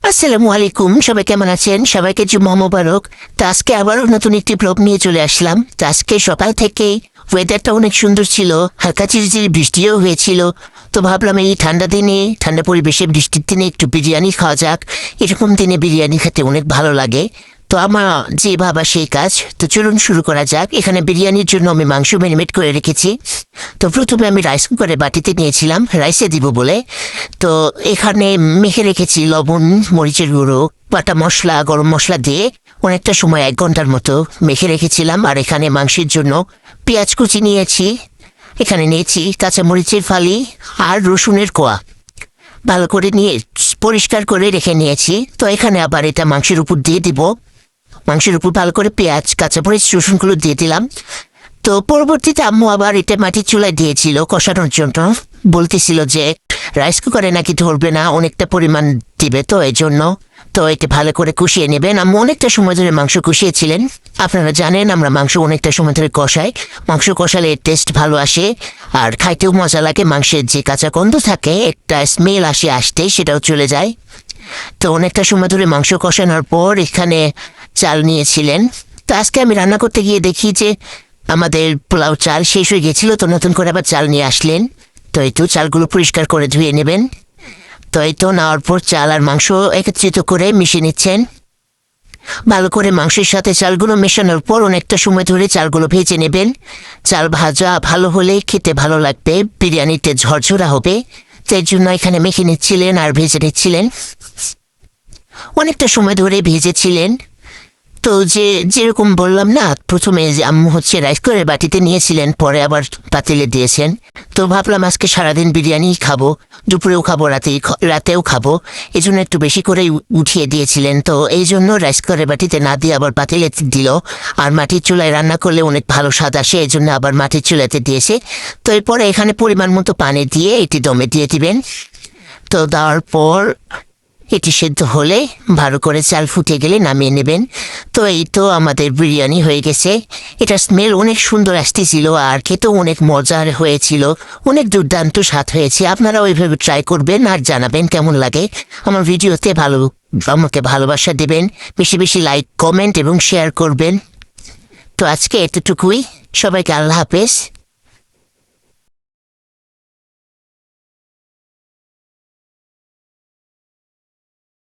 আসসালামু আলাইকুম, সবাই কেমন আছেন? সবাইকে জুম্মা মোবারক। তো আজকে আবারও নতুন একটি ব্লগ নিয়ে চলে আসলাম। তো আজকে সকাল থেকেই ওয়েদারটা অনেক সুন্দর ছিল, হালকা ঝিরিঝিরি বৃষ্টিও হয়েছিল। তো ভাবলাম এই ঠান্ডা দিনে, ঠান্ডা পরিবেশে, বৃষ্টির দিনে একটু বিরিয়ানি খাওয়া যাক। এরকম দিনে বিরিয়ানি খেতে অনেক ভালো লাগে। তো আমার যে ভাবা সেই কাজ। তো চলুন শুরু করা যাক। এখানে বিরিয়ানির জন্য আমি মাংস ম্যারিনেট করে রেখেছি। তো প্রথমে আমি রাইস কুকারে বাটিতে নিয়েছিলাম রাইসে দিব বলে। তো এখানে মেখে রেখেছি লবণ, মরিচের গুঁড়ো, বাটা মশলা, গরম মশলা দিয়ে অনেকটা সময় 1 ঘন্টার মতো মেখে রেখেছিলাম। আর এখানে মাংসের জন্য পেঁয়াজ কুচি নিয়েছি, এখানে নিয়েছি কাঁচা মরিচের ফালি আর রসুনের কোয়া, ভালো করে নিয়ে পরিষ্কার করে রেখে নিয়েছি। তো এখানে আবার এটা মাংসের উপর দিয়ে দিব। মাংসের উপর ভালো করে পেঁয়াজ, কাঁচামরিচ, রসুনগুলো দিয়ে দিলাম। তো পরবর্তীতে আম্মু আবার এটা মাটির চুলায় দিয়েছিল কষানোর জন্য। বলতেছিল যে রাইস কুকারে নাকি ধরবে না, অনেকটা পরিমাণ দিবে, তো এই জন্য তো এটা ভালো করে কষিয়ে নেবেন। আম্মু অনেকটা সময় ধরে মাংস কষিয়েছিলেন। আপনারা জানেন আমরা মাংস অনেকটা সময় ধরে কষাই। মাংস কষালে টেস্ট ভালো আসে আর খাইতেও মজা লাগে। মাংসের যে কাঁচা গন্ধ থাকে, একটা স্মেল আসতে সেটাও চলে যায়। তো অনেকটা সময় ধরে মাংস কষানোর পর এখানে চাল নিয়েছিলেন। তো আজকে আমি রান্না করতে গিয়ে দেখি যে আমাদের পোলাও চাল শেষ হয়ে গেছিল। তো নতুন করে আবার চাল নিয়ে আসলেন। তো এই তো চালগুলো পরিষ্কার করে ধুয়ে নেবেন। তো এই তো নেওয়ার পর চাল আর মাংস একত্রিত করে মিশিয়ে নিচ্ছেন। ভালো করে মাংসের সাথে চালগুলো মেশানোর পর অনেকটা সময় ধরে চালগুলো ভেজে নেবেন। চাল ভাজা ভালো হলে খেতে ভালো লাগবে, বিরিয়ানিতে ঝরঝরা হবে। তাই জন্য এখানে মেখে নিচ্ছিলেন আর ভেজে নিচ্ছিলেন। অনেকটা সময় ধরে ভেজেছিলেন। তো যেরকম বললাম না, প্রথমে যে আম্মু রাইস করে বাটিতে নিয়েছিলেন, পরে আবার পাতিলে দিয়েছেন। তো ভাবলাম আজকে সারাদিন বিরিয়ানি খাবো, দুপুরেও খাবো, রাতেও খাবো। এই জন্য একটু বেশি করে উঠিয়ে দিয়েছিলেন। তো এই জন্য রাইস করে বাটিতে না দিয়ে আবার পাতিলে দিল। আর মাটির চুলায় রান্না করলে অনেক ভালো স্বাদ আসে, এই জন্য আবার মাটির চুলাতে দিয়েছে। তো এরপরে এখানে পরিমাণ মতো পানি দিয়ে এটি দমে দিয়ে দিবেন। তো দেওয়ার পর এটি সেদ্ধ হলে ভালো করে চাল ফুটে গেলে নামিয়ে নেবেন। তো এই তো আমাদের বিরিয়ানি হয়ে গেছে। এটা স্মেল অনেক সুন্দর আসতেছিল আর খেতেও অনেক মজার হয়েছিল, অনেক দুর্দান্ত স্বাদ হয়েছে। আপনারা ওইভাবে ট্রাই করবেন আর জানাবেন কেমন লাগে। আমার ভিডিওতে আমাকে ভালোবাসা দেবেন, বেশি বেশি লাইক, কমেন্ট এবং শেয়ার করবেন। তো আজকে এতটুকুই। সবাইকে আল্লাহ হাফেজ।